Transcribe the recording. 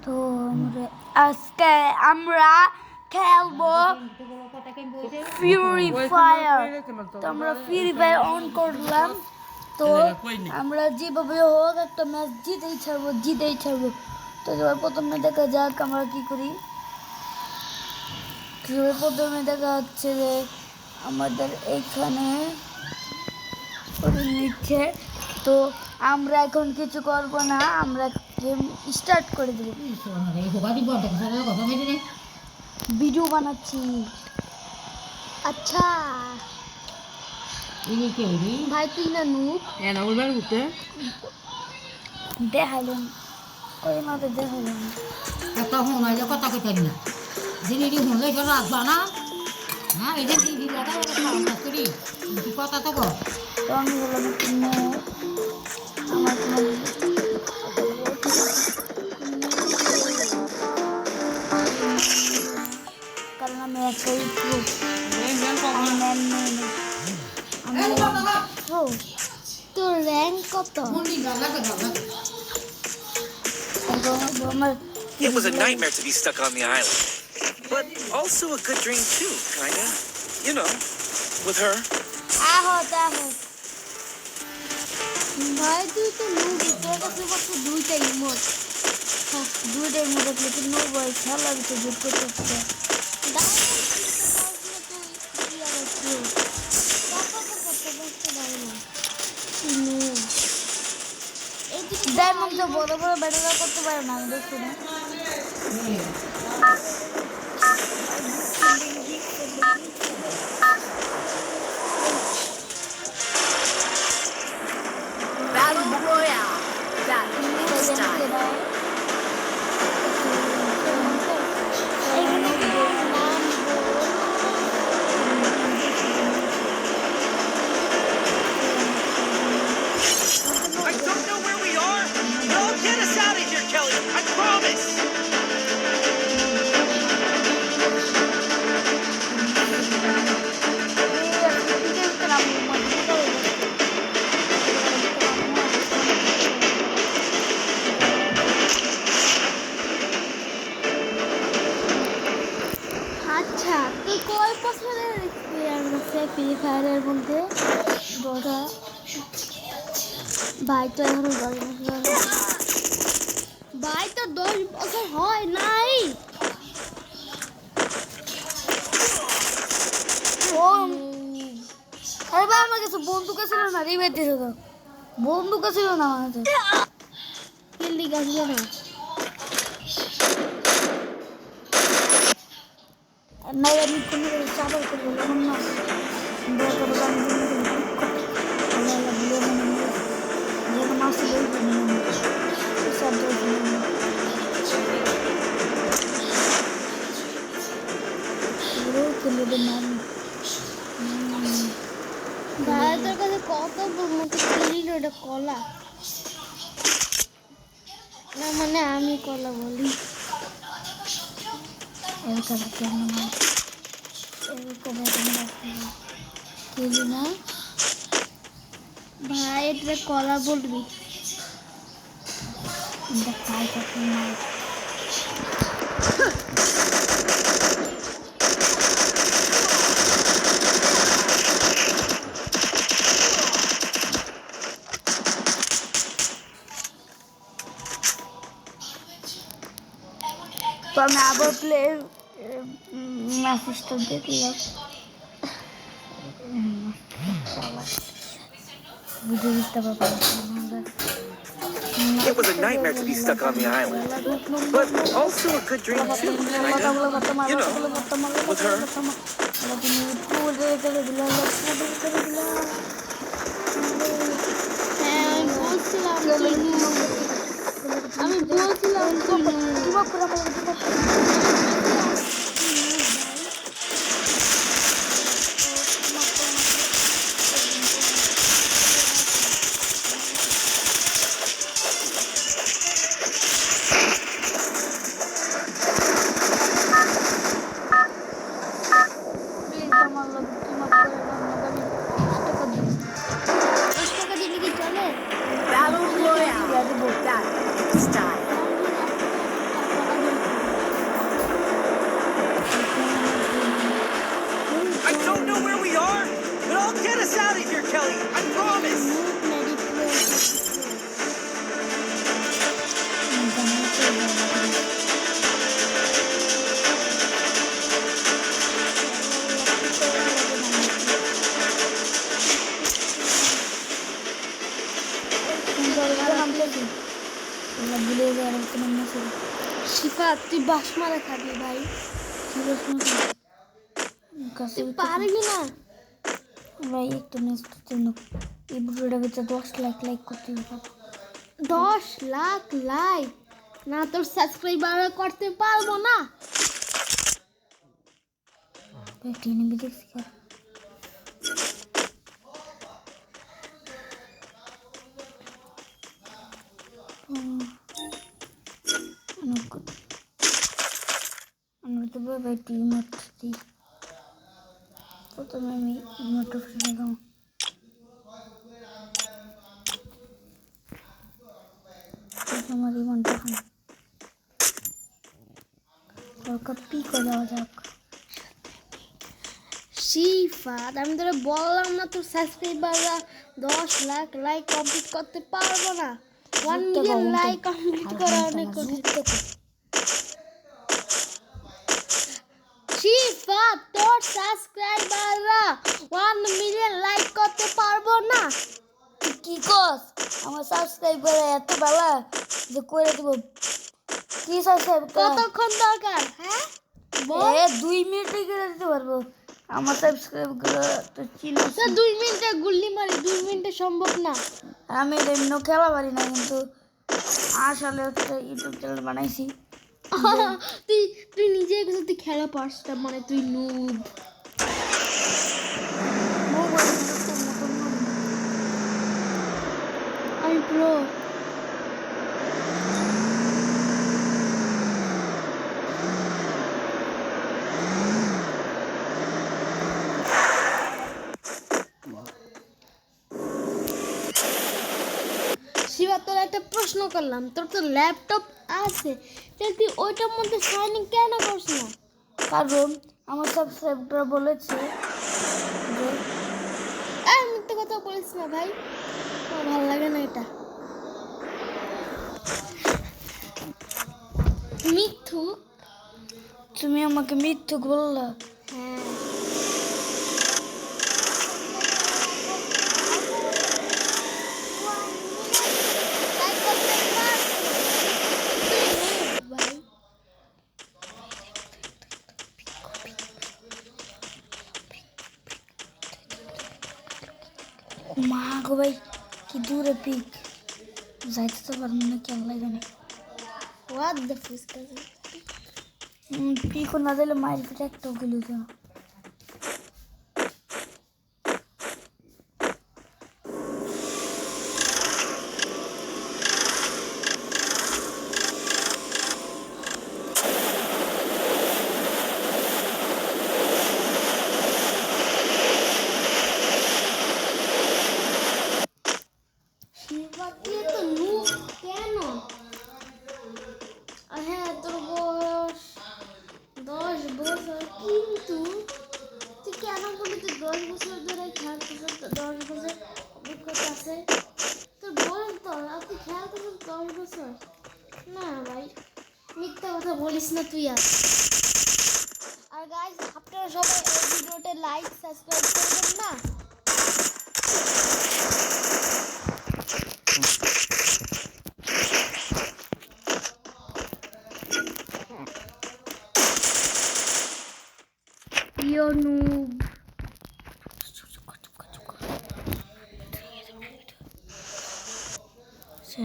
তো আজকে আমরা খেলবো ফ্রি ফায়ার। তো আমরা ফ্রি ফায়ার অন করলাম। তো আমরা যেভাবে হোক একটা ম্যাচ জিতেই ছাড়বো। তো এবার প্রথমে দেখা যাক আমরা কি করি। প্রথমে দেখা যাচ্ছে যে আমাদের এইখানে নিচ্ছে। তো আমরা এখন কিছু করব না, আমরা গেম স্টার্ট করে দেব। ভিডিও বানাচ্ছি। আচ্ছা ভাই তুই না নুক দেখাইলেন ওই মাঝে দেখাইলেন কথা শোনা যে কথা কইতে না জিনিস শুনলে তো রাখবা না। হ্যাঁ এই যে করি কথা তো কর। তো আমি বললাম আমার কারণ আমি একটাই তোর র্যাঙ্ক কত? It was a nightmare to be stuck on the island, but also a good dream too, kinda. You know, with her. ভাই তুই তো নুবি, তোর কাছে মাত্র দুইটাই ইমোট আছে, নো ভাই খেলা দিতে যুদ্ধ করছে। ডায়মন্ড বড় বড় ব্যাটারা করতে পারে না, আমি দেখছি না। Battle Royale. That is style. I don't know where we are. No, get us out of here, Kelly. I promise. আচ্ছা তুই কয় বছরের এক্সপিরিয়েন্স আছে ফ্রি ফায়ারের মধ্যে? বড়া ভাই তো এখন 10 বছর, ভাই তো 10 বছর হয় নাই। আরে ভাই আমার কাছে বন্দুক ছিল না, রিভাইভ দিতে তো বন্দুক ছিল না আমার কাছে, কিল্লি গাছিল না। না আমি কোনো চাপা করবো না, ভারতের কাছে কত মতো কিলিল ওটা কলা না, মানে আমি কলা বলি না ভাই, এটা কলা বলবি তো আমি আবার প্লে মেসেজটা দেখলাম, বুঝে দিতে পারবো। It was a nightmare to be stuck on the island, but also a good dream too, kinda. You know, with her. আমি বলছিলাম Battle Royale. That is style. ভুলে যাওয়ার একটা নাম আছে শিফা তুই বাস মারা খাবি ভাই, কাছে তুই পারবি না। ভাই একটা নেক্সটের জন্য এই ভিডিওটা ভিতরে 10 লাখ লাইক করতে হবে 10 লাখ লাইক না তোর সাবস্ক্রাইবার করতে পারবো না। ভাই টিএনবি দেখছি কার আমরা তো ভাই টিম হচ্ছি প্রথমে আমি ইমোটো ফ্রেন্ড গাম আমার ইমোটো ফ্রেন্ড তো কপি করে দেওয়া যাক শিফা আমি তোরে বললাম না তোর সাবস্ক্রাইবাররা 10 লাখ লাইক কমপ্লিট করতে পারবো না। 1 মিলিয়ন লাইক কমপ্লিট করা অনেক কঠিন। শিফা তোর সাবস্ক্রাইবাররা 1 মিলিয়ন লাইক করতে পারবো না। তুই কি কস আমার সাবস্ক্রাইব করে এত ভালো যে করে দেব কি সাবস্ক্রাইব কতক্ষণ দরকার হ্যাঁ এ 2 মিনিটে করে দিতে পারবো আমার সাবস্ক্রাইব করে তো চিনো তো 2 মিনিটে গুল্লি মারি 2 মিনিটে সম্ভব না। আমি এমনি খেলা পারি না কিন্তু আসলে একটা ইউটিউব চ্যানেল বানাইছি তুই তুই নিজেই কিছু তুই খেলা পারস না মানে তুই নুব। আমি প্রো শিবা তোর একটা প্রশ্ন করলাম তোর তো ল্যাপটপ আছে তাহলে তুই ওইটার মধ্যে সাইনিং কেন করছ না? কারণ আমার সাবস্ক্রাইবার বলেছে যে মিথ্যে কথা বলিস না ভাই, আমার ভালো লাগে না এটা। মিথ্যুক তুমি আমাকে মিথ্যুক বললা হ্যাঁ ভাই মা গো ভাই কি দূরে পিক যাইতে তো পারবো না কেন লাগে না হোয়াট দ্য ফিস্কার পিকও না দিলে মায়ের পিঠে একটাও গেল না শিবা তুই তো নুব কেন? হ্যাঁ তোর বয়স 10 বছর কিন্তু তুই কেন বলি তুই 10 বছর ধরে খেলতেছিস 10 বছর অভিজ্ঞতা আছে তোর বয়স তো আর তুই খেলতেছিস 10 বছর না ভাই মিথ্যা কথা বলিস না তুই আর গাইস আপনারা সবাই এই ভিডিওতে লাইক সাবস্ক্রাইব করবেন না। Yo noob.